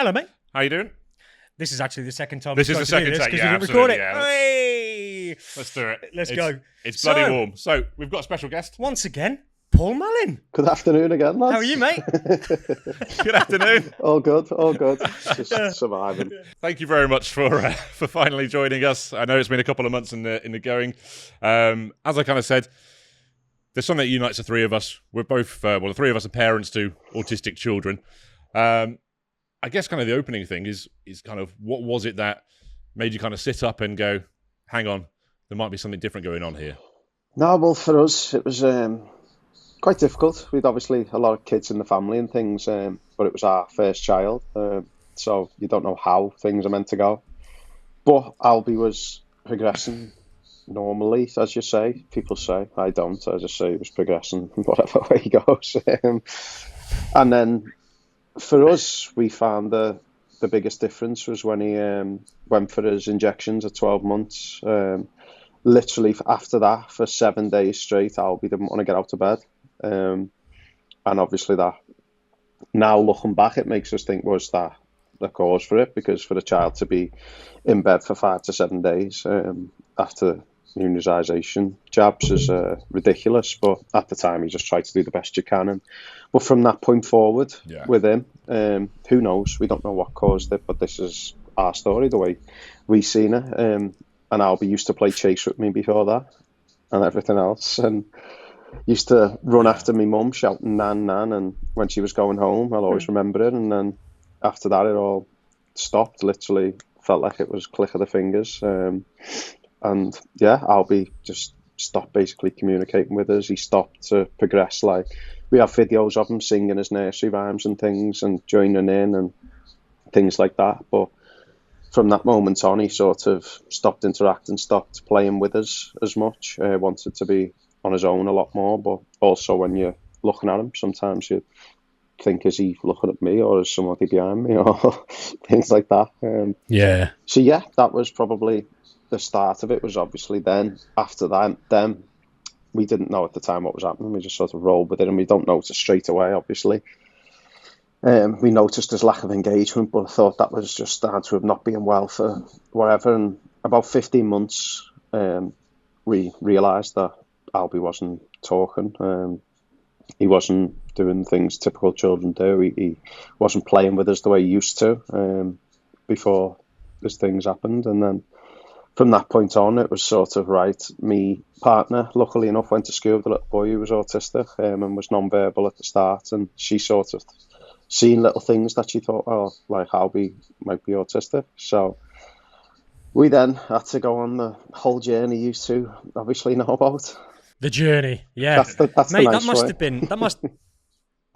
Hello, mate. How you doing? This is actually the second time. This is the second take. because Yeah, we didn't record it. absolutely, yeah. Hey! Let's do it. Let's go. It's bloody warm. So we've got a special guest. Once again, Paul Mullin. Good afternoon again, lads. How are you, mate? Good afternoon. All good. Just surviving. Thank you very much for finally joining us. I know it's been a couple of months in the going. As I kind of said, there's something that unites the three of us. We're both, the three of us are parents to autistic children. I guess kind of the opening thing is kind of what was it that made you kind of sit up and go, hang on, there might be something different going on here? No, well, for us, it was quite difficult. We'd obviously a lot of kids in the family and things, but it was our first child, so you don't know how things are meant to go. But Albi was progressing normally, as you say. People say, I don't. I just say it was progressing whatever way he goes. And then for us, we found the biggest difference was when he went for his injections at 12 months. Literally after that, for 7 days straight, Albi didn't want to get out of bed. And obviously that, now looking back, it makes us think, was that the cause for it? Because for a child to be in bed for 5 to 7 days after immunisation jabs is ridiculous, but at the time you just try to do the best you can. But from that point forward, with him, who knows? We don't know what caused it, but this is our story, the way we've seen it. And Albi used to play chase with me before that and everything else, and used to run after me mum shouting nan nan, and when she was going home I'll always remember it. And then after that it all stopped. Literally felt like it was a click of the fingers. And yeah, Albi just stopped basically communicating with us. He stopped to progress. Like, we have videos of him singing his nursery rhymes and things and joining in and things like that. But from that moment on, he sort of stopped interacting, stopped playing with us as much, wanted to be on his own a lot more. But also when you're looking at him, sometimes you think, is he looking at me or is somebody behind me, or things like that. So yeah, that was probably the start of it. Was obviously then, after that, then we didn't know at the time what was happening. We just sort of rolled with it, and we don't notice straight away, obviously. We noticed his lack of engagement, but I thought that was just down to him not being well for whatever. And about 15 months, we realised that Albi wasn't talking. He wasn't doing things typical children do. He wasn't playing with us the way he used to before these things happened. And then from that point on, it was sort of, right, me partner, luckily enough, went to school with a little boy who was autistic and was non-verbal at the start. And she sort of seen little things that she thought, oh, like Albi might be autistic. So we then had to go on the whole journey you two obviously know about. The journey, yeah. That's mate, the nice that must way. have been, that's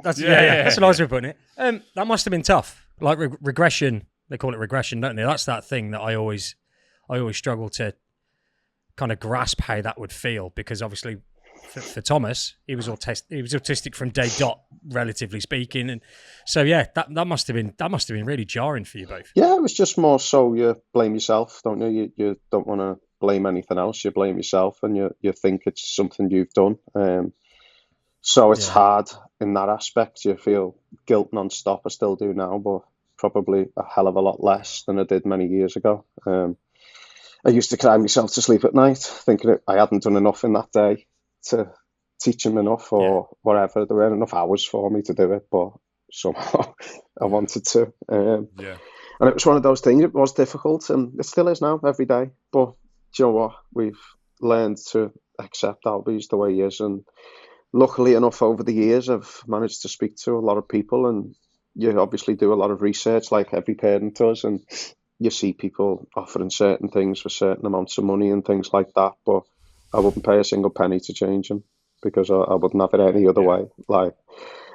that's a nice way of putting it. That must have been tough. Like regression, they call it regression, don't they? That's that thing that I always struggle to kind of grasp how that would feel, because obviously for Thomas, he was autistic from day dot, relatively speaking, and so yeah, that must have been really jarring for you both. Yeah, it was just more so you blame yourself, don't you? You don't want to blame anything else. You blame yourself, and you think it's something you've done. So it's hard in that aspect. You feel guilt non-stop. I still do now, but probably a hell of a lot less than I did many years ago. I used to cry myself to sleep at night, thinking I hadn't done enough in that day to teach him enough or whatever. There weren't enough hours for me to do it, but somehow I wanted to. And it was one of those things. It was difficult, and it still is now, every day. But do you know what? We've learned to accept Albi's the way he is. And luckily enough, over the years, I've managed to speak to a lot of people, and you obviously do a lot of research like every parent does, and you see people offering certain things for certain amounts of money and things like that, but I wouldn't pay a single penny to change him, because I wouldn't have it any other way. Like,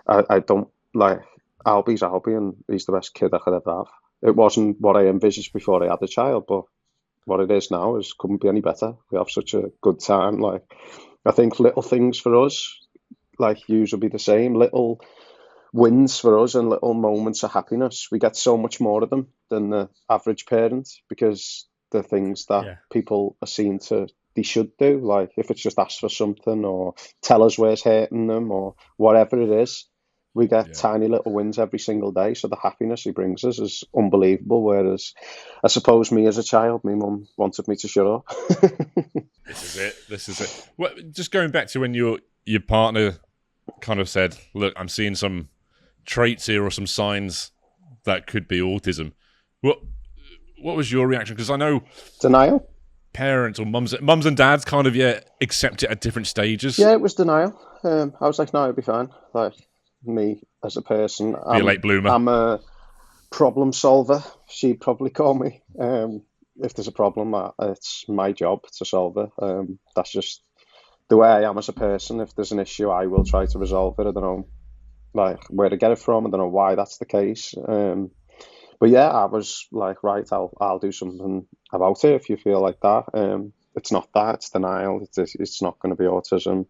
I don't, like, Albi's Albi, and he's the best kid I could ever have. It wasn't what I envisaged before I had a child, but what it is now couldn't be any better. We have such a good time. Like, I think little things for us, like yours, will be the same. Little wins for us and little moments of happiness, we get so much more of them than the average parent, because the things that people are seen to they should do, like if it's just ask for something or tell us where's hurting them or whatever it is, We get tiny little wins every single day, so the happiness he brings us is unbelievable. Whereas, I suppose me as a child, my mum wanted me to shut up. This is it. Well, just going back to when your partner kind of said, "Look, I'm seeing some traits here or some signs that could be autism." What was your reaction? Because I know Denial. Parents or mums and dads kind of accept it at different stages. Yeah, it was denial. I was like, no, it'll be fine. Like, me as a person, Be a late bloomer. I'm a problem solver. She'd probably call me. If there's a problem, it's my job to solve it. That's just the way I am as a person. If there's an issue, I will try to resolve it. I don't know like where to get it from. I don't know why that's the case. But yeah, I was like, right, I'll do something about it if you feel like that. It's not that, it's denial. It's not going to be autism.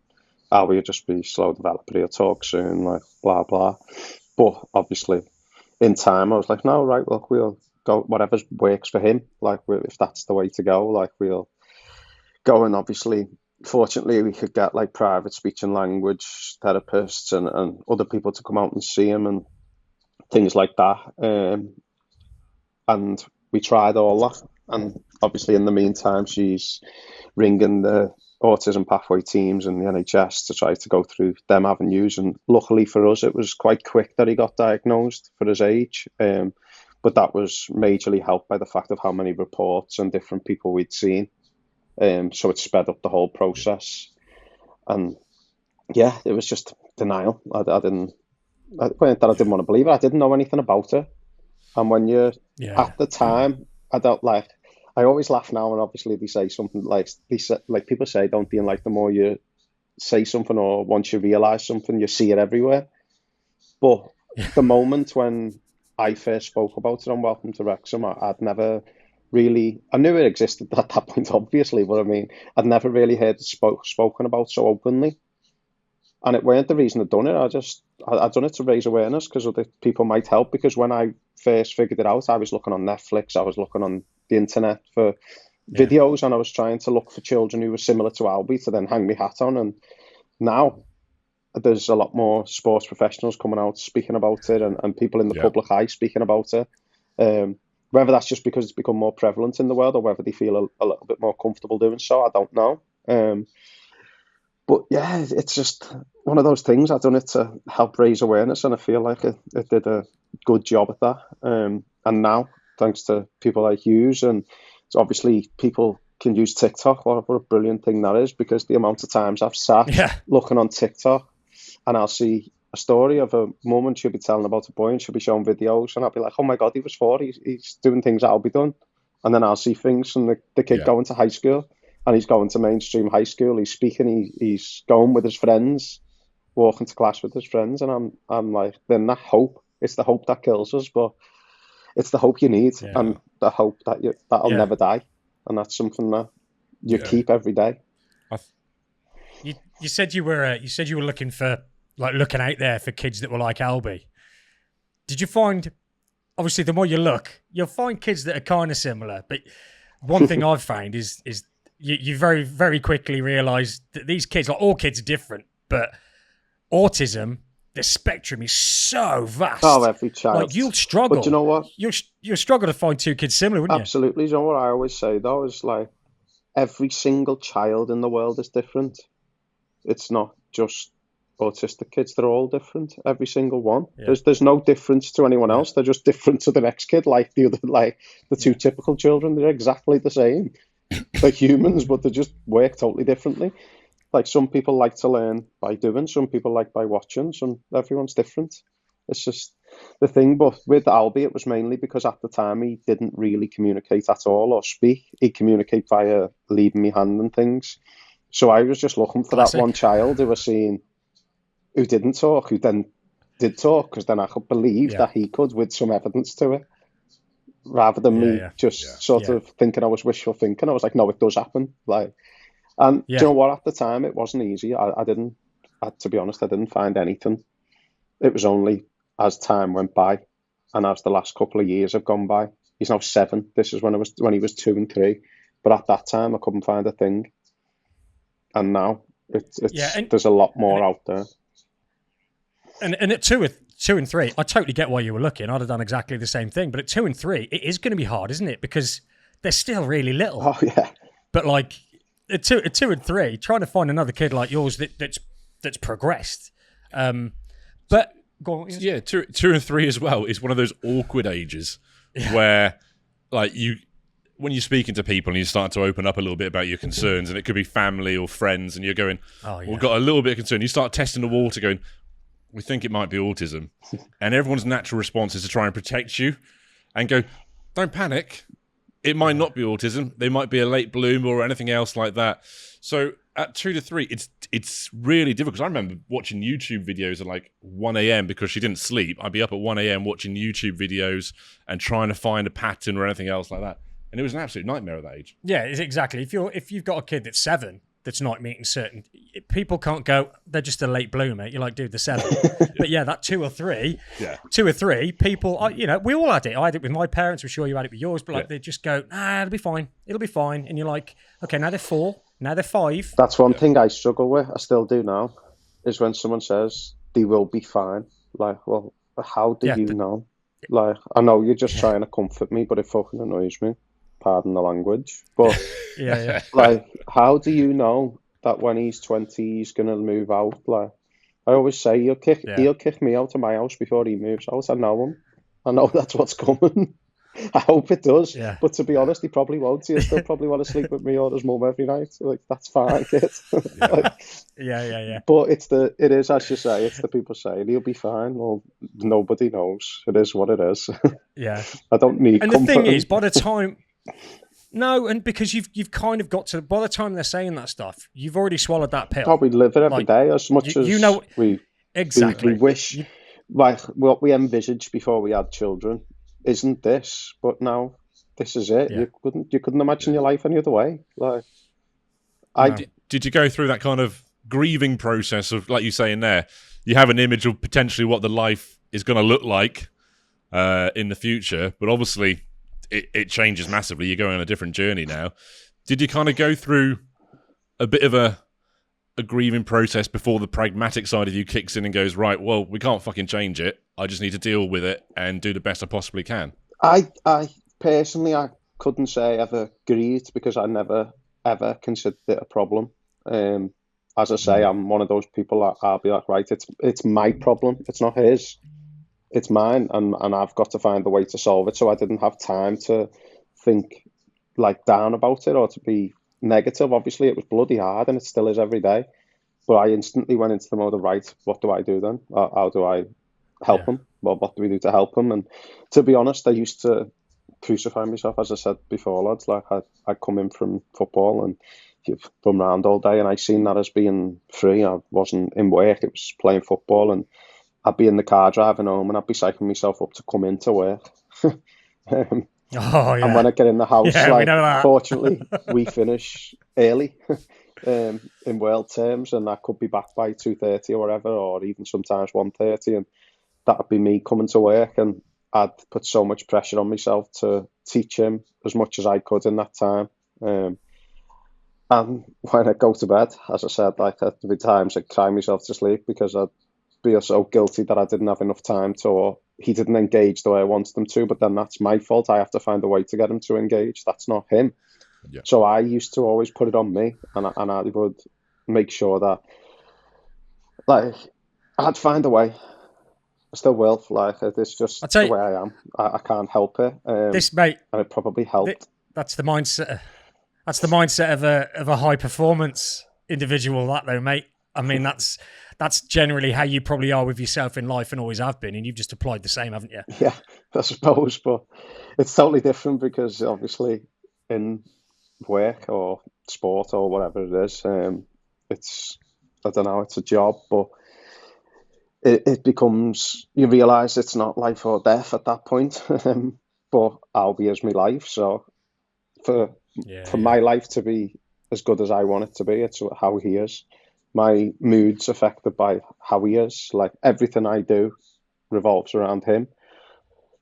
Will just be slow developer, he'll talk soon, like blah blah. But obviously, in time, I was like, no, right, look, we'll go whatever works for him. Like, if that's the way to go, like we'll go. And obviously, fortunately, we could get like private speech and language therapists and other people to come out and see him and things like that. And we tried all that. And obviously, in the meantime, she's ringing the autism pathway teams and the NHS to try to go through them avenues. And luckily for us, it was quite quick that he got diagnosed for his age. But that was majorly helped by the fact of how many reports and different people we'd seen. So it sped up the whole process. And yeah, it was just denial. I didn't want to believe it. I didn't know anything about it. And when you're at the time, I always laugh now, and obviously they say something like people say, don't you? Like the more you say something or once you realise something, you see it everywhere. But the moment when I first spoke about it on Welcome to Wrexham, I'd never really, I knew it existed at that point, obviously, but I mean, I'd never really heard it spoken about so openly. And it weren't the reason I'd done it. I'd done it to raise awareness because other people might help. Because when I first figured it out, I was looking on Netflix, I was looking on the internet for videos, and I was trying to look for children who were similar to Albi to then hang my hat on. And now there's a lot more sports professionals coming out speaking about it, and people in the public eye speaking about it. Whether that's just because it's become more prevalent in the world or whether they feel a little bit more comfortable doing so, I don't know. But yeah, it's just one of those things. I've done it to help raise awareness, and I feel like it did a good job at that. And now, thanks to people like Hughes, and so obviously people can use TikTok. What a brilliant thing that is, because the amount of times I've sat looking on TikTok and I'll see a story of a mum and she'll be telling about a boy and she'll be showing videos, and I'll be like, oh my God, he was 4, he's doing things I'll be done. And then I'll see things from the kid going to high school. And he's going to mainstream high school. He's speaking. He's going with his friends, walking to class with his friends. And I'm like, then that hope. It's the hope that kills us, but it's the hope you need, and the hope that'll never die. And that's something that you keep every day. You said you were looking out there for kids that were like Albi. Did you find? Obviously, the more you look, you'll find kids that are kind of similar. But one thing I've found is you very, very quickly realise that these kids, like all kids, are different. But autism, the spectrum is so vast. Oh, every child. Like, you'll struggle. But you know what? You'll struggle to find 2 kids similar, wouldn't you? Absolutely. You know what I always say, though, is like every single child in the world is different. It's not just autistic kids. They're all different. Every single one. Yeah. There's no difference to anyone else. They're just different to the next kid, like the two typical children. They're exactly the same. They're humans, but they just work totally differently. Like, some people like to learn by doing, some people like by watching, everyone's different. It's just the thing. But with Albi, it was mainly because at the time he didn't really communicate at all or speak. He'd communicate via leading me hand and things. So I was just looking for that one child who was seeing, who didn't talk, who then did talk, because then I could believe that he could, with some evidence to it. Rather than me sort of thinking I was wishful thinking. I was like, no, it does happen. Like, and do you know what? At the time, it wasn't easy. To be honest, I didn't find anything. It was only as time went by, and as the last couple of years have gone by. He's now 7. This is when he was 2 and 3. But at that time, I couldn't find a thing. And now there's a lot more out there. And at two and three, I totally get why you were looking. I'd have done exactly the same thing. But at 2 and 3, it is going to be hard, isn't it? Because they're still really little. Oh yeah. But like at two and 3, trying to find another kid like yours that's progressed. But go on. Yeah, 2 and 3 as well is one of those awkward ages where, like, when you're speaking to people and you start to open up a little bit about your concerns, and it could be family or friends, and you're going, we've got a little bit of concern. You start testing the water, going, we think it might be autism. And everyone's natural response is to try and protect you and go, don't panic. It might not be autism. They might be a late bloomer or anything else like that. So at 2 to 3, it's really difficult. 'Cause I remember watching YouTube videos at like 1 a.m. because she didn't sleep. I'd be up at 1 a.m. watching YouTube videos and trying to find a pattern or anything else like that. And it was an absolute nightmare at that age. Yeah, exactly. If you've got a kid that's 7 that's not meeting certain, people can't go, they're just a late bloomer. You're like, dude, they're 7. But yeah, that 2 or 3, 2 or 3 people, we all had it. I had it with my parents. I'm sure you had it with yours. But like, they just go, it'll be fine. It'll be fine. And you're like, okay, now they're 4. Now they're 5. That's one thing I struggle with. I still do now. Is when someone says they will be fine. Like, well, how do you know? Like, I know you're just trying to comfort me, but it fucking annoys me. Pardon the language, but like, how do you know that when he's 20 he's gonna move out? Like, I always say, he'll kick me out of my house before he moves out. I know him. I know that's what's coming. I hope it does. Yeah. But to be honest, he probably won't. He'll still probably want to sleep with me or his mum every night. Like, that's fine, kid. But it is, as you say, it's the people saying he'll be fine. Well, nobody knows. It is what it is. Yeah. I don't need. And the thing is, by the time. No, and because you've kind of got to, by the time they're saying that stuff, you've already swallowed that pill. Probably live it every day as much as we wish. Like, what we envisaged before we had children isn't this, but now this is it. Yeah. You couldn't imagine your life any other way. Like, did you go through that kind of grieving process of, like you say in there, you have an image of potentially what the life is going to look like in the future, but obviously it changes massively. You're going on a different journey now. Did you kind of go through a bit of a grieving process before the pragmatic side of you kicks in and goes, right, well, we can't fucking change it. I just need to deal with it and do the best I possibly can? I personally, I couldn't say I ever grieved because I never, ever considered it a problem. As I say, I'm one of those people that I'll be like, right, it's my problem. It's not his. It's mine, and I've got to find a way to solve it. So I didn't have time to think like down about it or to be negative. Obviously, it was bloody hard, and it still is every day. But I instantly went into the mode of, right, what do I do then? How do I help him? Well, what do we do to help him? And to be honest, I used to crucify myself, as I said before, lads. Like, I'd come in from football and you've run around all day, and I seen that as being free. I wasn't in work, it was playing football, and I'd be in the car driving home and I'd be psyching myself up to come into work. And when I get in the house, fortunately, we finish early in world terms, and I could be back by 2:30 or whatever, or even sometimes 1:30, and that would be me coming to work, and I'd put so much pressure on myself to teach him as much as I could in that time. And when I go to bed, as I said, like, there'd be times I'd cry myself to sleep because I'd be so guilty that I didn't have enough time to, or he didn't engage the way I wanted him to, but then that's my fault. I have to find a way to get him to engage. That's not him. Yeah. So I used to always put it on me, and I would make sure that, like, I'd find a way. I still will. Like, it's just the way I am. I can't help it. Mate, and it probably helped. That's the mindset. That's the mindset of a high performance individual. That though, mate. I mean, that's generally how you probably are with yourself in life and always have been, and you've just applied the same, haven't you? Yeah, I suppose, but it's totally different because obviously in work or sport or whatever it is, it's, I don't know, it's a job, but it becomes, you realise it's not life or death at that point. But Albi is my life, so for my life to be as good as I want it to be, it's how he is. My mood's affected by how he is. Like, everything I do revolves around him.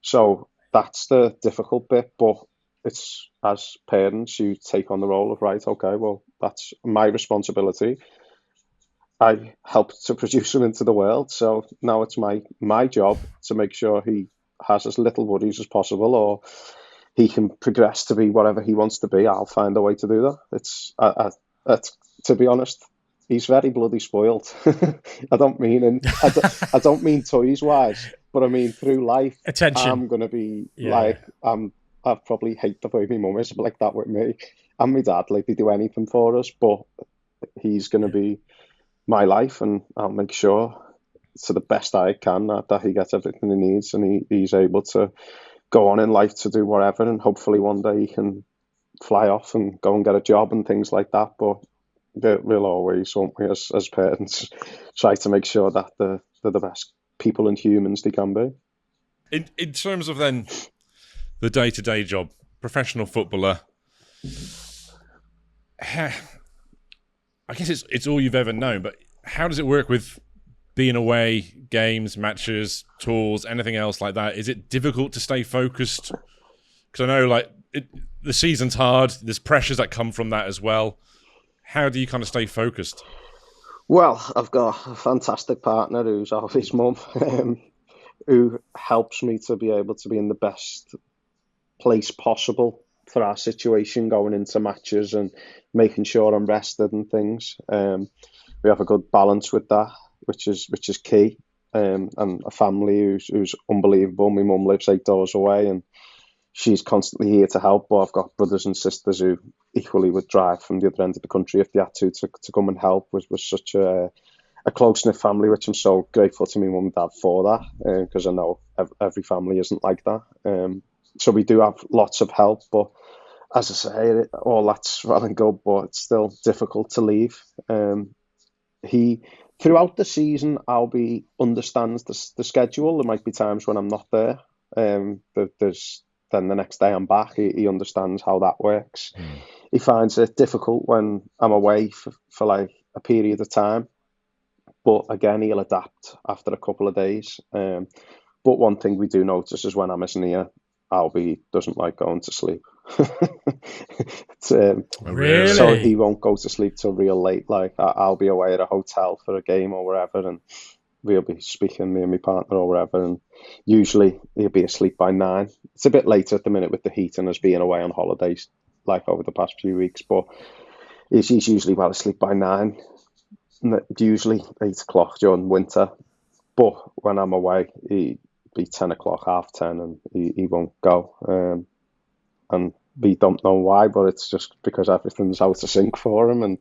So that's the difficult bit. But it's, as parents, you take on the role of, right, okay, well, that's my responsibility. I helped to produce him into the world. So now it's my job to make sure he has as little worries as possible, or he can progress to be whatever he wants to be. I'll find a way to do that. It's to be honest, he's very bloody spoiled. I don't mean I don't mean toys wise, but I mean through life. Attention. I'm gonna be I probably hate the way my mum is like that with me and my dad. Like, they do anything for us, but he's gonna be my life, and I'll make sure to the best I can that he gets everything he needs, and he's able to go on in life to do whatever, and hopefully one day he can fly off and go and get a job and things like that. But we'll always, won't we, as parents, try to make sure that they're the best people and humans they can be. In terms of then the day-to-day job, professional footballer, I guess it's all you've ever known, but how does it work with being away, games, matches, tours, anything else like that? Is it difficult to stay focused? Because I know the season's hard, there's pressures that come from that as well. How do you kind of stay focused? Well, I've got a fantastic partner who's Albi's mum, who helps me to be able to be in the best place possible for our situation going into matches and making sure I'm rested and things. We have a good balance with that, which is key. And a family who's unbelievable. My mum lives 8 doors away, and she's constantly here to help. But I've got brothers and sisters who equally would drive from the other end of the country if they had to come and help. Was such a close-knit family, which I'm so grateful to my mum and dad for that, because I know every family isn't like that. So we do have lots of help, but as I say, all that's well and good, but it's still difficult to leave. Throughout the season, Albi understands the schedule. There might be times when I'm not there. There's then the next day I'm back. He understands how that works. He finds it difficult when I'm away for like a period of time, but again, he'll adapt after a couple of days. But one thing we do notice is when I'm missing here, Albi doesn't like going to sleep. Really? So he won't go to sleep till real late. Like, I'll be away at a hotel for a game or wherever, and we'll be speaking, me and my partner or wherever, and usually he'll be asleep by 9. It's a bit later at the minute with the heat and us being away on holidays like over the past few weeks, but he's usually well asleep by 9, usually 8 o'clock during winter. But when I'm away, he be 10 o'clock, 10:30, and he won't go. And we don't know why, but it's just because everything's out of sync for him. And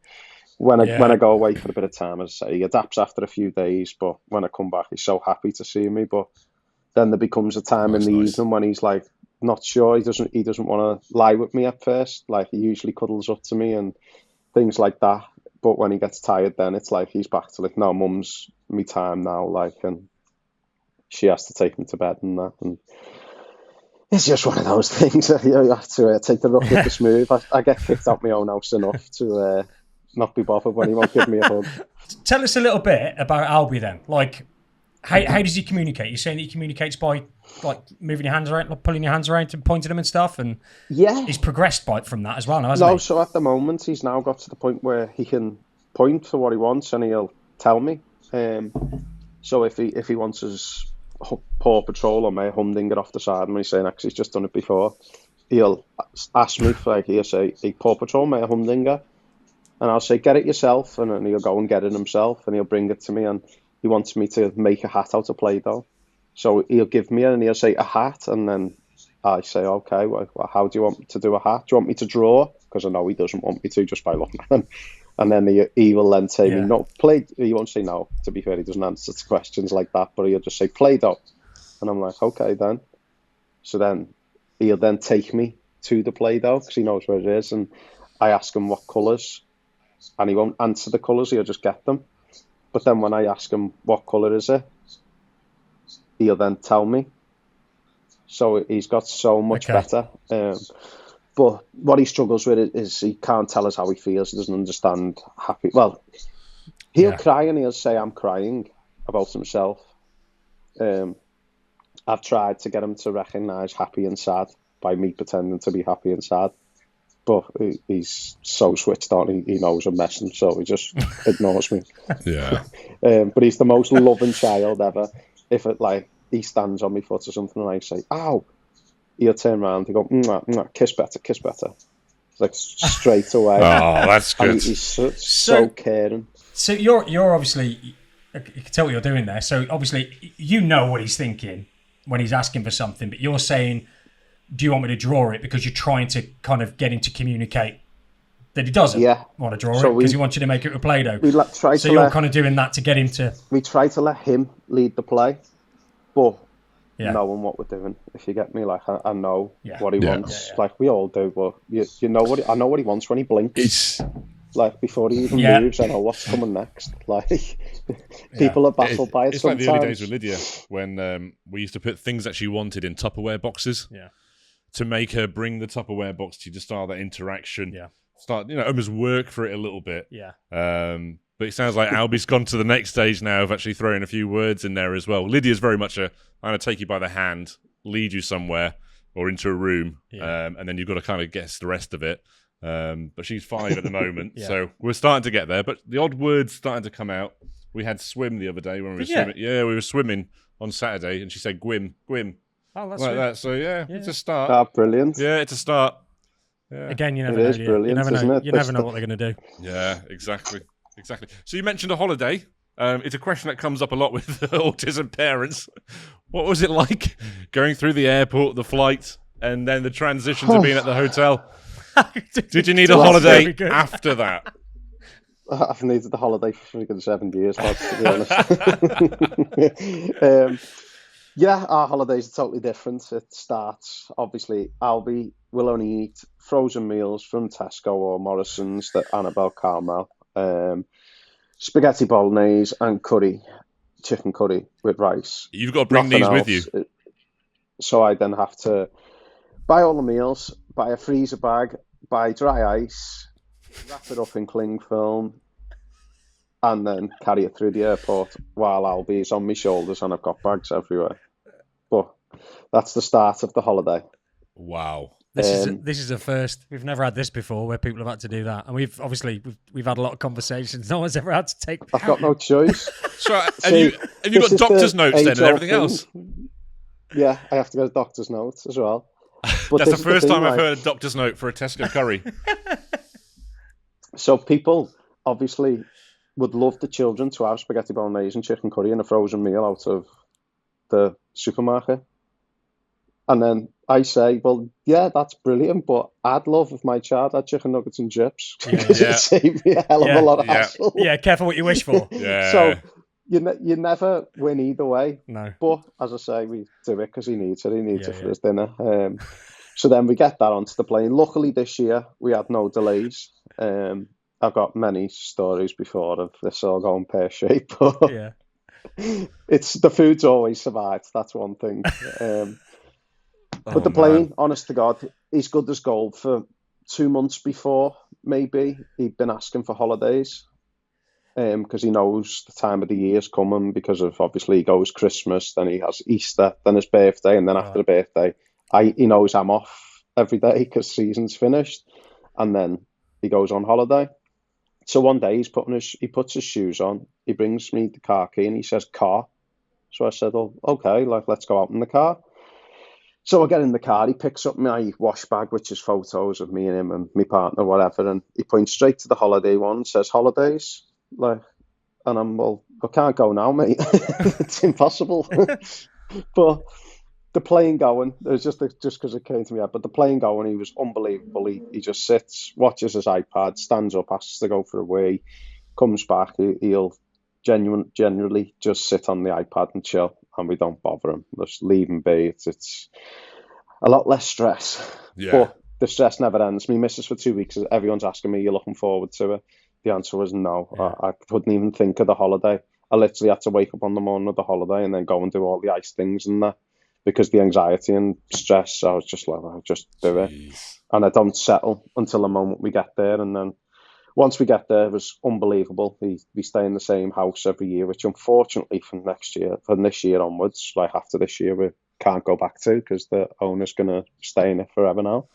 when I go away for a bit of time, as I say, he adapts after a few days, but when I come back, he's so happy to see me. But then there becomes a time in the evening when he's like not sure. He doesn't want to lie with me at first. Like, he usually cuddles up to me and things like that. But when he gets tired, then it's like he's back to like, no, mum's me time now, like, and she has to take him to bed and that. And it's just one of those things. You have to take the rough with the smooth. I get kicked out my own house enough to not be bothered when he won't give me a hug. Tell us a little bit about Albi then. Like, how does he communicate? You're saying that he communicates by like moving your hands around, like pulling your hands around and pointing them and stuff, and he's progressed from that as well now, hasn't he? So at the moment he's now got to the point where he can point for what he wants and he'll tell me. So if he wants his Paw Patrol or my humdinger off the side, and he's saying, actually, he's just done it before, he'll ask me for, like, he'll say, hey, Paw Patrol, my humdinger, and I'll say, get it yourself, and then he'll go and get it himself, and he'll bring it to me, and he wants me to make a hat out of Play-Doh. So he'll give me it, and he'll say, a hat, and then I say, okay, well, how do you want me to do a hat? Do you want me to draw? Because I know he doesn't want me to, just by looking at him. And then he will then say me, no, he won't say no. To be fair, he doesn't answer to questions like that, but he'll just say Play-Doh. And I'm like, okay, then. So then he'll then take me to the Play-Doh because he knows where it is. And I ask him what colours, and he won't answer the colours, he'll just get them. But then when I ask him what colour is it, he'll then tell me. So he's got so much better. But what he struggles with is he can't tell us how he feels. He doesn't understand happy. Well, he'll cry and he'll say, I'm crying about himself. I've tried to get him to recognise happy and sad by me pretending to be happy and sad. but he's so switched on. He knows I'm messing, so he just ignores me. Yeah. But he's the most loving child ever. If it he stands on my foot or something, and I say, "Ow," he'll turn around, he go, "Mwah, mwah, kiss better, kiss better." Like straight away. Oh, that's good. And he's so caring. So you're obviously, you can tell what you're doing there. So obviously you know what he's thinking when he's asking for something, but you're saying, do you want me to draw it? Because you're trying to kind of get him to communicate that he doesn't want to draw it because he wants you to make it with Play-Doh. So you're kind of doing that to get him to... We try to let him lead the play, but knowing what we're doing, if you get me, I know what he wants. Like we all do, but you know I know what he wants when he blinks. Before he even moves, I know what's coming next. People are baffled by it it's sometimes. Like the early days with Lydia, when we used to put things that she wanted in Tupperware boxes to make her bring the Tupperware box to you to start that interaction. Yeah. Start, almost work for it a little bit. Yeah. But it sounds like Albi's gone to the next stage now of actually throwing a few words in there as well. Lydia's very much I'm going to take you by the hand, lead you somewhere or into a room, and then you've got to kind of guess the rest of it. But she's 5 at the moment, so we're starting to get there. But the odd words starting to come out. We had swim the other day when we were swimming. Yeah, we were swimming on Saturday, and she said gwim, gwim. Oh, that's like that. So it's a start. Ah, brilliant. Yeah, it's a start. Yeah. Again, you never know. Brilliant, you never know what they're going to do. Yeah, exactly. So you mentioned a holiday. It's a question that comes up a lot with autism parents. What was it like going through the airport, the flight, and then the transition to being at the hotel? Did you need a holiday after that? I've needed the holiday for freaking 7 years, to be honest. Our holidays are totally different. It starts, obviously, Albi will only eat frozen meals from Tesco or Morrison's that Annabelle Carmel. Spaghetti bolognese and curry, chicken curry with rice. You've got to bring these with you. So I then have to buy all the meals, buy a freezer bag, buy dry ice, wrap it up in cling film, and then carry it through the airport while Albi is on my shoulders and I've got bags everywhere. But that's the start of the holiday. Wow. This is a first. We've never had this before where people have had to do that. And we've had a lot of conversations. No one's ever had to take... I've got no choice. So have you got doctor's notes then and everything else? Yeah, I have to get a doctor's note as well. But that's the first time I've heard a doctor's note for a Tesco curry. So people obviously would love the children to have spaghetti bolognese and chicken curry and a frozen meal out of the supermarket. And then I say, well, yeah, that's brilliant, but I'd love if my child had chicken nuggets and chips because it'd save me a hell of a lot of hassle. Yeah, careful what you wish for. So you never win either way. No. But as I say, we do it because he needs it. He needs it for his dinner. So then we get that onto the plane. Luckily this year we had no delays. I've got many stories before of this all going pear-shaped. But it's the food's always survived. That's one thing. But the plane, honest to God, he's good as gold. For 2 months before, maybe, he'd been asking for holidays because he knows the time of the year's coming because of, obviously, he goes Christmas, then he has Easter, then his birthday, and then after the birthday, he knows I'm off every day because season's finished, and then he goes on holiday. So one day he puts his shoes on, he brings me the car key, and he says, car. So I said, oh, okay, let's go out in the car. So I get in the car, he picks up my wash bag, which is photos of me and him and my partner, whatever, and he points straight to the holiday one, says, holidays? And I'm, well, I can't go now, mate. It's impossible. But the plane going, it was just because it came to me, but the plane going, he was unbelievable. He just sits, watches his iPad, stands up, asks to go for a wee, comes back, he'll generally just sit on the iPad and chill. And we don't bother him. Just leave him be. It's a lot less stress. Yeah. But the stress never ends. Me missus for 2 weeks, everyone's asking me, you're looking forward to it? The answer was no. Yeah. I couldn't even think of the holiday. I literally had to wake up on the morning of the holiday and then go and do all the ice things and that. Because the anxiety and stress, I was just like, I'll just do it. And I don't settle until the moment we get there. And then once we get there, it was unbelievable. We stay in the same house every year, which unfortunately from this year onwards, like after this year, we can't go back to because the owner's going to stay in it forever now.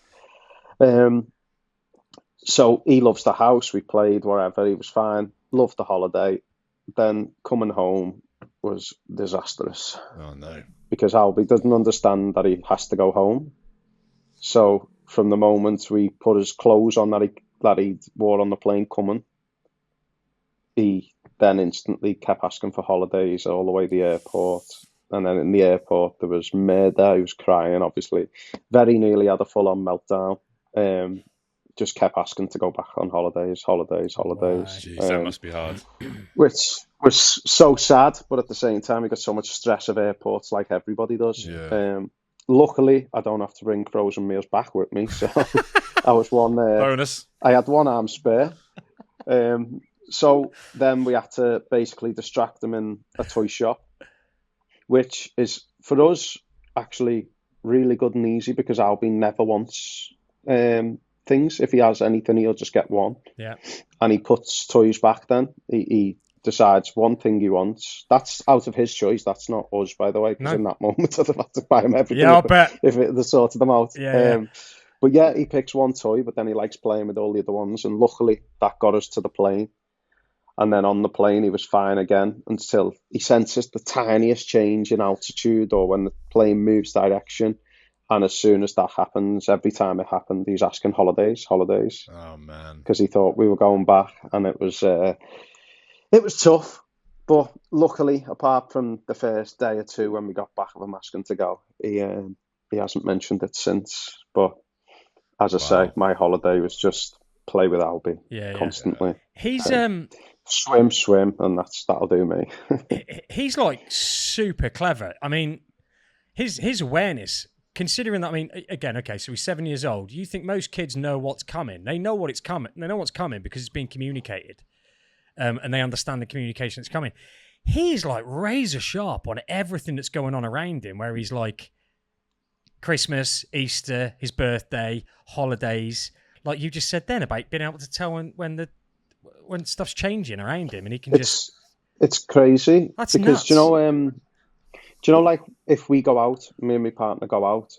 So he loves the house. We played wherever. He was fine. Loved the holiday. Then coming home was disastrous Oh no. because Albi doesn't understand that he has to go home. So from the moment we put his clothes on that he wore on the plane coming, he then instantly kept asking for holidays all the way to the airport. And then in the airport, there was murder. He was crying, obviously. Very nearly had a full-on meltdown. Just kept asking to go back on holidays. Wow. Jeez, that must be hard. Which was so sad, but at the same time, he got so much stress of airports like everybody does. Yeah. Luckily, I don't have to bring frozen meals back with me, so I was one. Bonus. I had one arm spare. So then we had to basically distract him in a toy shop, which is, for us, actually really good and easy because Albi never wants things. If he has anything, he'll just get one. Yeah. And he puts toys back then. He decides one thing he wants. That's out of his choice. That's not us, by the way, because in that moment I'd have had to buy him everything. Yeah, I'll bet. If they sorted them out. Yeah. But yeah, he picks one toy, but then he likes playing with all the other ones. And luckily, that got us to the plane. And then on the plane, he was fine again until he senses the tiniest change in altitude or when the plane moves direction. And as soon as that happens, every time it happened, he's asking holidays. Oh man! Because he thought we were going back, and it was tough. But luckily, apart from the first day or two when we got back of him asking to go, he hasn't mentioned it since. But as I say, my holiday was just play with Albi constantly. He's swim, and that'll do me. He's like super clever. I mean, his awareness. Considering that, I mean, again, okay, so he's 7 years old. You think most kids know what's coming? They know what it's coming. They know what's coming because it's being communicated, and they understand the communication that's coming. He's like razor sharp on everything that's going on around him. Where he's like Christmas, Easter, his birthday, holidays. Like you just said then about being able to tell when stuff's changing around him, and he can It's crazy. That's because nuts. Do you know, like, if we go out, me and my partner go out,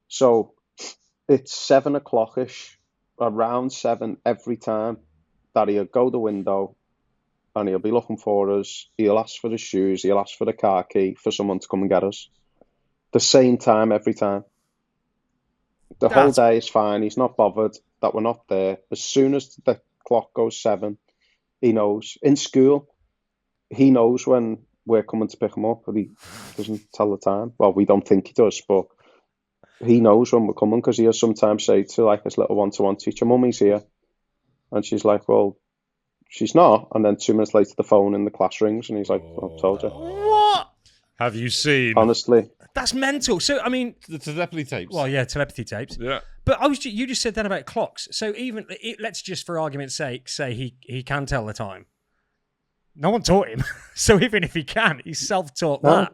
so it's 7 o'clock-ish, around 7 every time, that he'll go the window and he'll be looking for us. He'll ask for the shoes, he'll ask for the car key for someone to come and get us. The same time every time. The whole day is fine. He's not bothered that we're not there. As soon as the clock goes 7, he knows. In school, he knows when we're coming to pick him up, but he doesn't tell the time. Well, we don't think he does, but he knows when we're coming because he'll sometimes say to like his little one-to-one teacher, "Mummy's here," and she's like, "Well, she's not." And then 2 minutes later, the phone in the class rings, and he's like, "I told you." What? Have you seen? Honestly, that's mental. So I mean, the telepathy tapes. Well, yeah, telepathy tapes. Yeah. But you just said then about clocks. So even let's just for argument's sake say he can tell the time. No one taught him. So even if he can, he's self-taught that.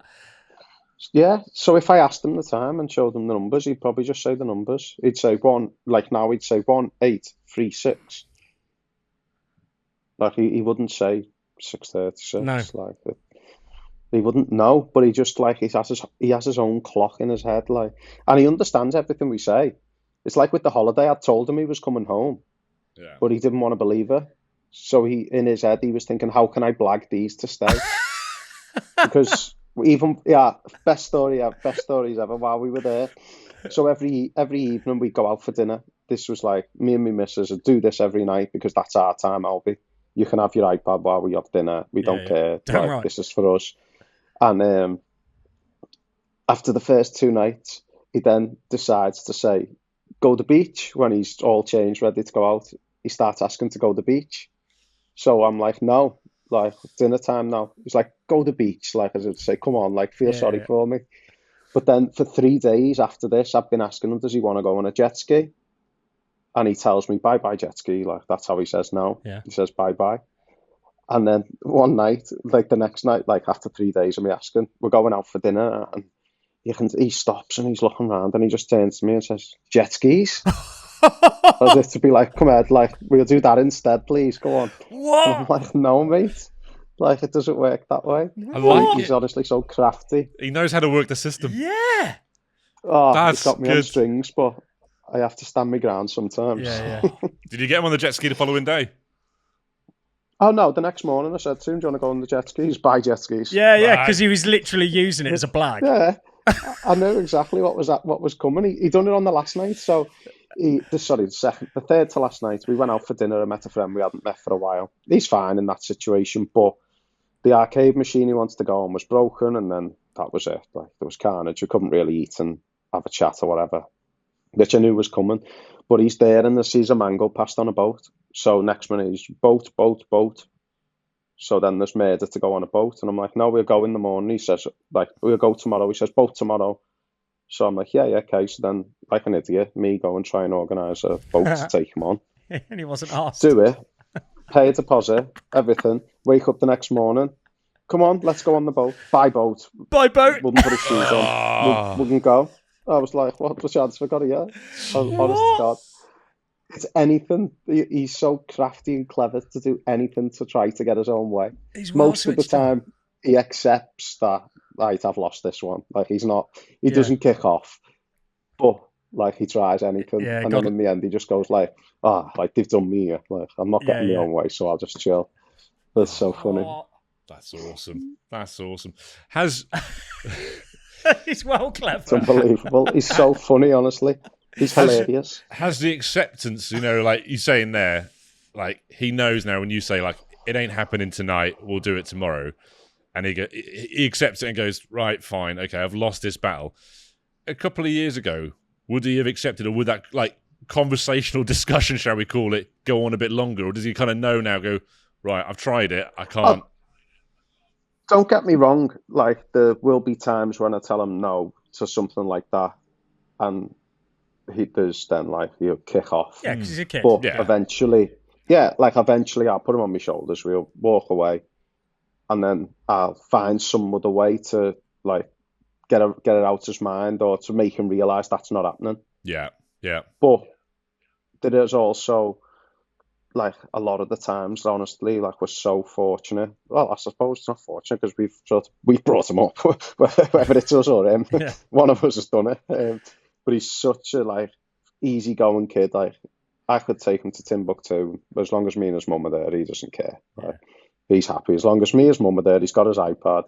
Yeah. So if I asked him the time and showed him the numbers, he'd probably just say the numbers. He'd say he'd say 1836. Like he wouldn't say 6:36. No. Like he wouldn't know, but he just like he has his own clock in his head, like, and he understands everything we say. It's like with the holiday. I told him he was coming home, but he didn't want to believe it. So in his head, he was thinking, how can I blag these to stay? Because best stories ever while we were there. So every evening we'd go out for dinner. This was like, me and my missus would do this every night because that's our time, Albi. You can have your iPad while we have dinner. We don't care. Damn right. This is for us. And after the first 2 nights, he then decides to say, go to the beach. When he's all changed, ready to go out, he starts asking to go to the beach. So I'm like, no, like, dinner time now. He's like, go to the beach, like, as I'd say, come on, like, feel sorry for me. But then for 3 days after this, I've been asking him, does he want to go on a jet ski? And he tells me, bye-bye jet ski. Like, that's how he says no. Yeah. He says bye-bye. And then one night, like the next night, like after 3 days of me asking, we're going out for dinner, and he stops and he's looking around and he just turns to me and says, jet skis? As if to be like, come on, like, we'll do that instead, please, go on. What? And I'm like, no, mate. Like, it doesn't work that way. I like He's honestly so crafty. He knows how to work the system. Yeah. Oh, That's he's got me good. on strings, but I have to stand my ground sometimes. Yeah. Did you get him on the jet ski the following day? Oh no, the next morning I said to him, do you want to go on the jet skis? Buy jet skis. Yeah, because he was literally using it as a blag. Yeah, I knew exactly what was coming. He done it on the last night. So, the third to last night, we went out for dinner and met a friend we hadn't met for a while. He's fine in that situation, but the arcade machine he wants to go on was broken, and then that was it. Like, there was carnage. We couldn't really eat and have a chat or whatever, which I knew was coming. But he's there, and there's a mango passed on a boat. So next minute he's boat. So then there's murder to go on a boat. And I'm like, no, we'll go in the morning. He says, like, we'll go tomorrow. He says, boat tomorrow. So I'm like, yeah, okay. So then, like an idiot, me go and try and organise a boat to take him on. And he wasn't asked. Do it. Pay a deposit, everything. Wake up the next morning. Come on, let's go on the boat. Buy boat. Buy boat. Wouldn't put his shoes on. We can go. I was like, what the chance we got here? Honest to God. It's anything. He's so crafty and clever to do anything to try to get his own way. Most of the time, he accepts that, right, I've lost this one. Like, he doesn't kick off, but like, he tries anything. Yeah, and then in the end, he just goes like, like, they've done me here. Like, I'm not getting my own way, so I'll just chill. That's so funny. That's awesome. He's well clever. It's unbelievable. He's so funny, honestly. He's hilarious. Has the acceptance, like you saying there, like, he knows now when you say, like, it ain't happening tonight, we'll do it tomorrow, and he accepts it and goes, right, fine, okay, I've lost this battle. A couple of years ago, would he have accepted, or would that, like, conversational discussion, shall we call it, go on a bit longer, or does he kind of know now, go, right, I've tried it, I can't... Don't get me wrong, like, there will be times when I tell him no to something like that, and there's then, like, he'll kick off. Yeah, because he's a kid. But eventually I'll put him on my shoulders, we'll walk away, and then I'll find some other way to, like, get it out of his mind, or to make him realise that's not happening. Yeah. But there is also, like, a lot of the times, honestly, like, we're so fortunate. Well, I suppose it's not fortunate, because we've brought him up, whether it's us or him. Yeah. One of us has done it. But he's such a, like, easygoing kid. Like, I could take him to Timbuktu, but as long as me and his mum are there, he doesn't care. Like, he's happy. As long as me and his mum are there, he's got his iPad.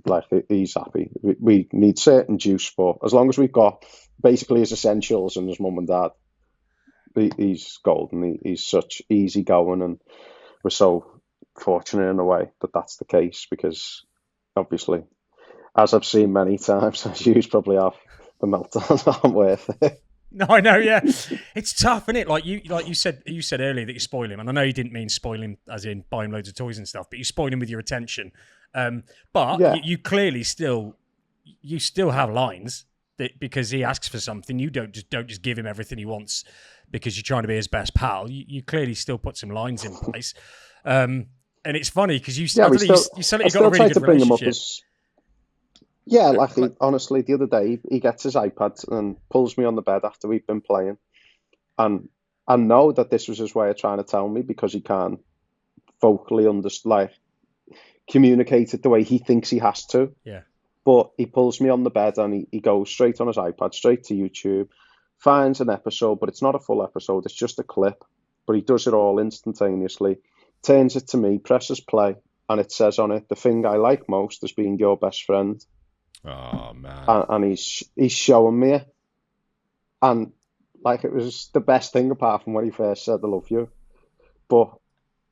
Like, he's happy. We need certain juice, but as long as we've got basically his essentials and his mum and dad, he's golden. He's such easygoing, and we're so fortunate in a way that that's the case, because obviously, as I've seen many times, as you probably have, the meltdowns aren't worth it. No, I know, yeah. It's tough, isn't it? Like you said earlier that you spoil him, and I know you didn't mean spoil him as in buy him loads of toys and stuff, but you spoil him with your attention. But you clearly still have lines that, because he asks for something, you don't just give him everything he wants because you're trying to be his best pal. You clearly still put some lines in place. And it's funny because you got a really good relationship. Yeah, like, honestly, the other day, he gets his iPad and pulls me on the bed after we've been playing. And I know that this was his way of trying to tell me, because he can't vocally communicate it the way he thinks he has to. Yeah. But he pulls me on the bed and he goes straight on his iPad, straight to YouTube, finds an episode, but it's not a full episode, it's just a clip. But he does it all instantaneously, turns it to me, presses play, and it says on it, the thing I like most is being your best friend. Oh, man. And he's showing me it. And, like, it was the best thing apart from when he first said, I love you. But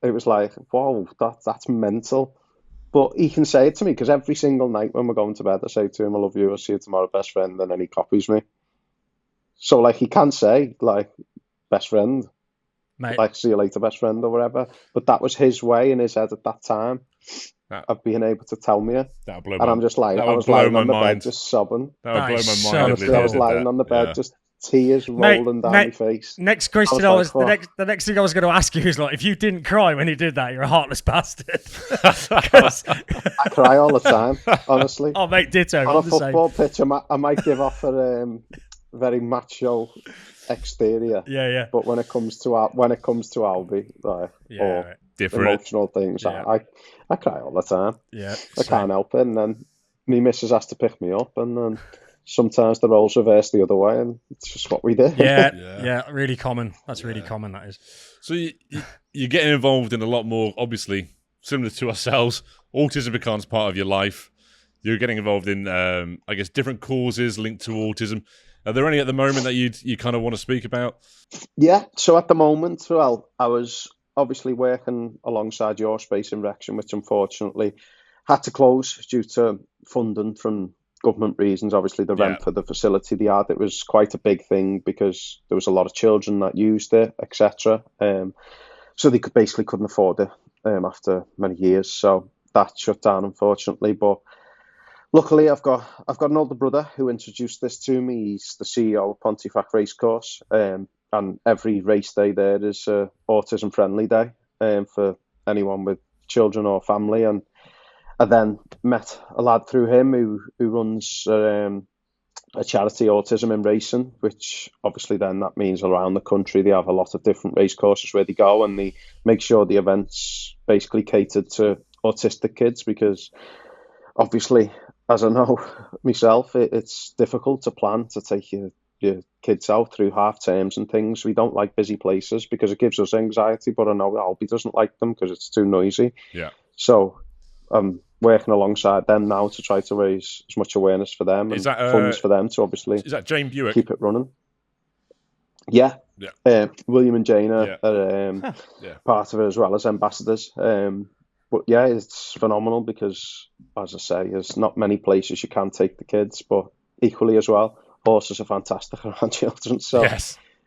it was like, whoa, that's mental. But he can say it to me, because every single night when we're going to bed, I say to him, I love you, I'll see you tomorrow, best friend, and then he copies me. So, like, he can say, like, best friend. Mate. Like, see you later, best friend, or whatever. But that was his way in his head at that time. Of being able to tell me it. That'll blow and I'm just like, I was lying on the bed just sobbing. That would blow my mind. Honestly, I was lying on the bed, just tears rolling down my face. Next question, the next thing I was going to ask you is, like, if you didn't cry when he did that, you're a heartless bastard. I cry all the time, honestly. Oh, mate, ditto. On a football pitch, I might give off a very macho exterior. Yeah. But when it comes to Albi, or different emotional things, I cry all the time. Yeah, I can't help it. And then my missus has to pick me up, and then sometimes the roles reverse the other way, and it's just what we do. Yeah, really common. That's really common, that is. So you're getting involved in a lot more, obviously, similar to ourselves. Autism becomes part of your life. You're getting involved in, I guess, different causes linked to autism. Are there any at the moment that you kind of want to speak about? Yeah, so at the moment, well, I was obviously working alongside your space in Wrexham, which unfortunately had to close due to funding from government reasons. Obviously, the rent for the facility they had, it was quite a big thing because there was a lot of children that used it, etc. So they couldn't afford it after many years. So that shut down, unfortunately. But luckily, I've got an older brother who introduced this to me. He's the CEO of Pontefract Racecourse, and every race day there is a autism friendly day for anyone with children or family. And I then met a lad through him who runs a charity, Autism in Racing, which obviously then that means around the country they have a lot of different race courses where they go, and they make sure the events basically catered to autistic kids, because obviously, as I know myself, it's difficult to plan to take your kids out through half terms and things. We don't like busy places because it gives us anxiety, but I know Albi doesn't like them because it's too noisy. Yeah. So I'm working alongside them now to try to raise as much awareness for them and funds for them to obviously is that Jane Buick? Keep it running. Yeah. William and Jane are part of it as well as ambassadors. But yeah, it's phenomenal because, as I say, there's not many places you can take the kids, but equally as well, horses are fantastic around children. So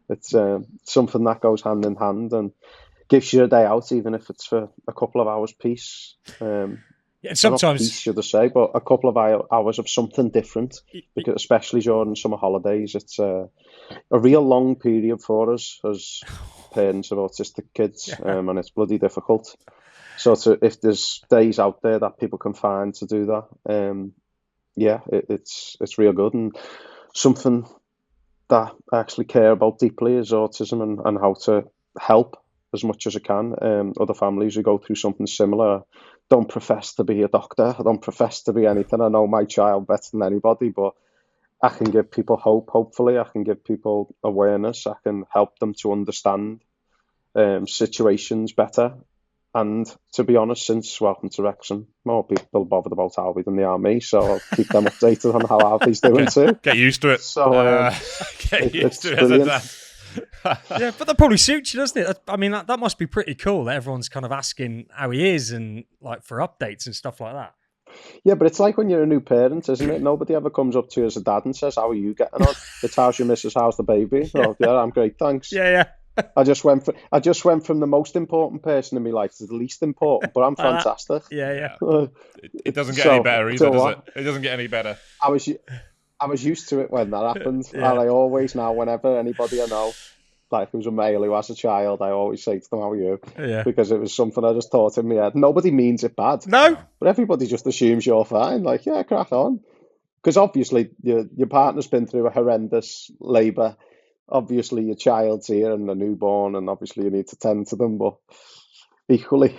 it's something that goes hand in hand and gives you a day out, even if it's for a couple of hours piece. Sometimes, piece, should I say, but a couple of hours of something different, because especially during summer holidays, it's a real long period for us as parents of autistic kids, and it's bloody difficult. So if there's days out there that people can find to do that, it's real good, and something that I actually care about deeply is autism and how to help as much as I can other families who go through something similar. I don't profess to be a doctor. I don't profess to be anything. I know my child better than anybody, but I can give people hope, hopefully. I can give people awareness. I can help them to understand situations better. And to be honest, since Welcome to Wrexham, more people are bothered about Albi than they are me, so I'll keep them updated on how Albi's doing too. Get used to it. So get used to it brilliant. Yeah, but that probably suits you, doesn't it? I mean, that must be pretty cool that everyone's kind of asking how he is and like for updates and stuff like that. Yeah, but it's like when you're a new parent, isn't it? Nobody ever comes up to you as a dad and says, "How are you getting on?" It's "How's your missus? How's the baby?" Oh, yeah, I'm great, thanks. Yeah. I just went from the most important person in my life to the least important, but I'm fantastic. Yeah. It doesn't get any better either, does it? It doesn't get any better. I was used to it when that happened, and I always now, whenever anybody I know, like who's a male who has a child, I always say to them, "How are you?" Because it was something I just thought in my head. Nobody means it bad. No. But everybody just assumes you're fine. Like, yeah, crack on. Because obviously your partner's been through a horrendous labour. Obviously your child's here and a newborn, and obviously you need to tend to them. But equally,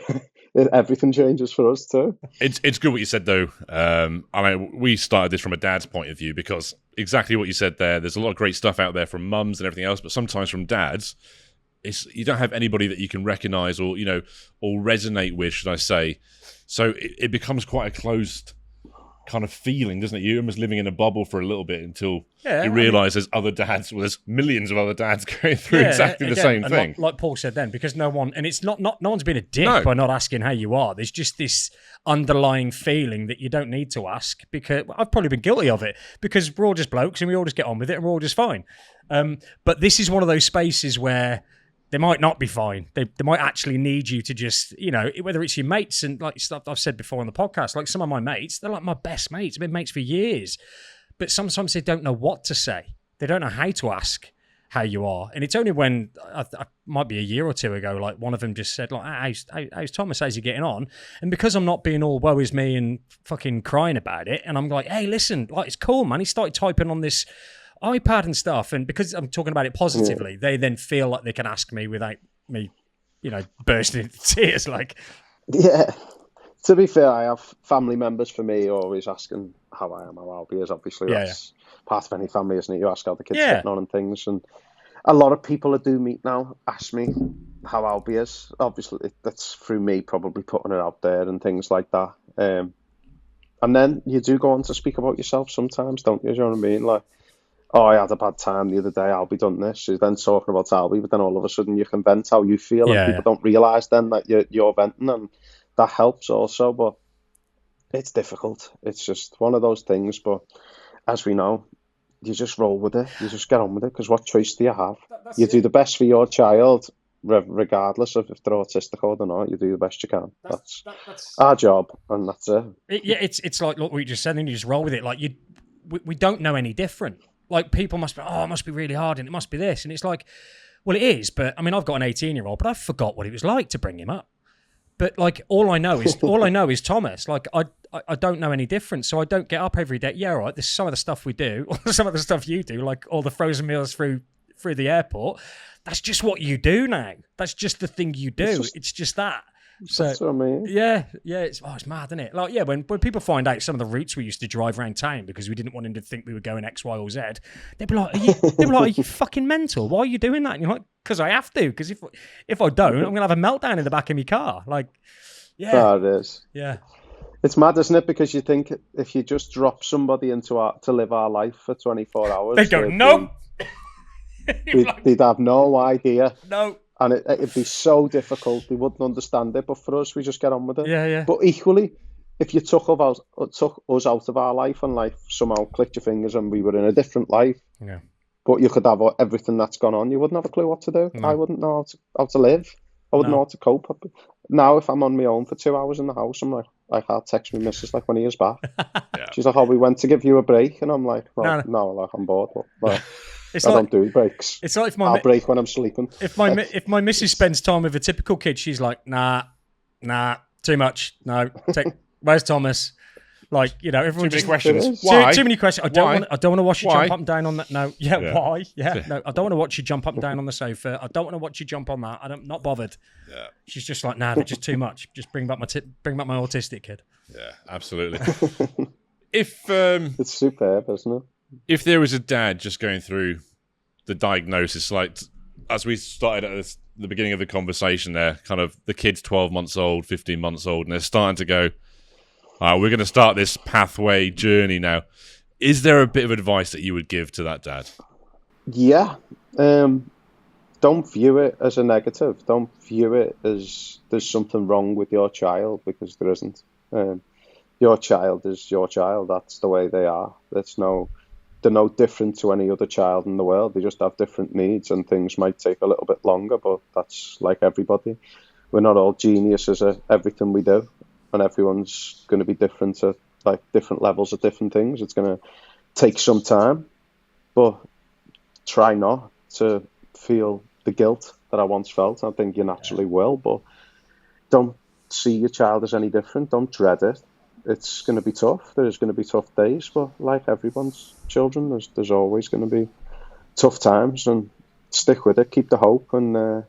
everything changes for us too. It's good what you said though. I mean, we started this from a dad's point of view because exactly what you said there. There's a lot of great stuff out there from mums and everything else, but sometimes from dads, you don't have anybody that you can recognise or or resonate with, should I say? So it becomes quite a closed kind of feeling, doesn't it? You're almost living in a bubble for a little bit until you realise there's other dads. Well, there's millions of other dads going through exactly the same thing. Like Paul said then, because no one's being a dick by not asking how you are. There's just this underlying feeling that you don't need to ask, because I've probably been guilty of it, because we're all just blokes and we all just get on with it and we're all just fine. But this is one of those spaces where they might not be fine. They might actually need you to just, whether it's your mates and like stuff I've said before on the podcast, like some of my mates, they're like my best mates. I've been mates for years. But sometimes they don't know what to say. They don't know how to ask how you are. And it's only when, I might be a year or two ago, like one of them just said, like, how's Thomas? How's he getting on? And because I'm not being all woe is me and fucking crying about it, and I'm like, hey, listen, like, it's cool, man. He started typing on this iPad and stuff, and because I'm talking about it positively, they then feel like they can ask me without me, bursting into tears. Like, yeah. To be fair, I have family members for me always asking how I am, how Albi is. Obviously, that's part of any family, isn't it? You ask how the kids Yeah. getting on and things. And a lot of people I do meet now ask me how Albi is. Obviously, that's through me probably putting it out there and things like that. And then you do go on to speak about yourself sometimes, don't you? Do you know what I mean? Like, oh, I had a bad time the other day, Albi done this. You're then talking about Albi, but then all of a sudden you can vent how you feel, and people don't realise then that you're venting, and that helps also. But it's difficult. It's just one of those things. But as we know, you just roll with it. You just get on with it, because what choice do you have? You do the best for your child, regardless of if they're autistic or not. You do the best you can. That's our job, and that's it. It's like, look, what you just said, and you just roll with it. Like, we don't know any different. Like, people must be, it must be really hard, and it must be this, and it's like, well, it is. But I mean, I've got an 18-year-old, but I forgot what it was like to bring him up. But like, all I know is Thomas. Like, I don't know any different, so I don't get up every day. Yeah, all right. This is some of the stuff we do, or some of the stuff you do, like all the frozen meals through the airport. That's just what you do now. That's just the thing you do. It's just that. So that's what I mean. Yeah. It's mad, isn't it? Like, yeah, when people find out some of the routes we used to drive around town because we didn't want him to think we were going X, Y, or Z, they'd be like, are you fucking mental? Why are you doing that? And you're like, because I have to. Because if I don't, I'm gonna have a meltdown in the back of my car. Like, yeah, that is. Yeah. It's mad, isn't it? Because you think if you just drop somebody to live our life for 24 hours, they go, nope. They'd have no idea. No. And it'd be so difficult. They wouldn't understand it. But for us, we just get on with it. Yeah. But equally, if you took us out of our life and life somehow clicked your fingers and we were in a different life, but you could have everything that's gone on, you wouldn't have a clue what to do. No. I wouldn't know how to live. I wouldn't know how to cope. Now, if I'm on my own for 2 hours in the house, I'm like, I can't text my missus like when he is back. She's like, we went to give you a break. And I'm like, no, like, I'm bored. Well, I don't do breaks. It's like I'll break when I'm sleeping. If my missus spends time with a typical kid, she's like, nah, too much. No, where's Thomas? Like, you know, everyone too many just questions. Why? Too many questions. I don't want to watch you Why? jump up and down on that. No, why? No, I don't want to watch you jump up and down on the sofa. I don't want to watch you jump on that. I'm not bothered. Yeah. She's just like, they're just too much. Just bring back my autistic kid. Yeah, absolutely. If it's superb, isn't it? If there was a dad just going through the diagnosis, like as we started at the beginning of the conversation there, kind of the kid's 12 months old, 15 months old, and they're starting to go, we're going to start this pathway journey now. Is there a bit of advice that you would give to that dad? Yeah. Don't view it as a negative. Don't view it as there's something wrong with your child, because there isn't. Your child is your child. That's the way they are. They're no different to any other child in the world. They just have different needs, and things might take a little bit longer, but that's like everybody. We're not all geniuses at everything we do, and everyone's going to be different at like different levels of different things. It's going to take some time, but try not to feel the guilt that I once felt. I think you naturally will, but don't see your child as any different. Don't dread it. It's going to be tough. There's going to be tough days, but like everyone's children, there's always going to be tough times, and stick with it. Keep the hope, and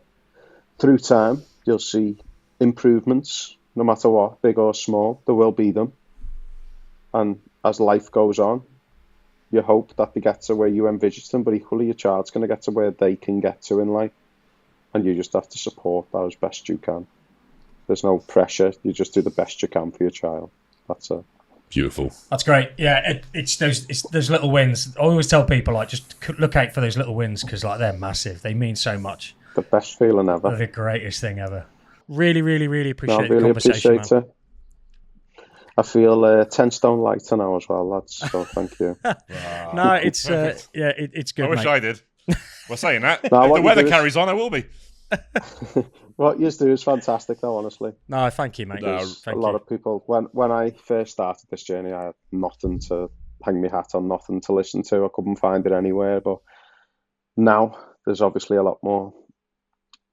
through time, you'll see improvements, no matter what, big or small. There will be them. And as life goes on, you hope that they get to where you envisage them, but equally your child's going to get to where they can get to in life. And you just have to support that as best you can. There's no pressure. You just do the best you can for your child. That's it. Beautiful. That's great. Yeah, it's those little wins. I always tell people, like, just look out for those little wins, because like they're massive. They mean so much. The best feeling ever. They're the greatest thing ever. Really, really, really appreciate really the conversation, appreciate it. I feel 10 stone lighter now as well, lads. So thank you. Wow. No, it's it's good. I wish mate. I did. Well, saying that, No, if the weather is... carries on, I will be. What you do is fantastic, though. Honestly. No, thank you, mate. A lot of people. When I first started this journey, I had nothing to hang my hat on, nothing to listen to. I couldn't find it anywhere. But now there's obviously a lot more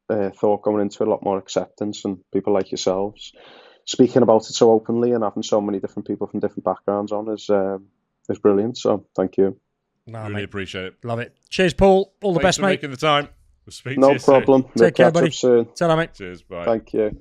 thought going into it, a lot more acceptance, and people like yourselves speaking about it so openly and having so many different people from different backgrounds on is brilliant. So thank you. No, really mate. Appreciate it. Love it. Cheers, Paul. All the best, Thanks for mate. making the time. We'll speak no to you problem. Soon. Take care, buddy. Soon. Ta-ra, mate. Cheers. Bye. Thank you.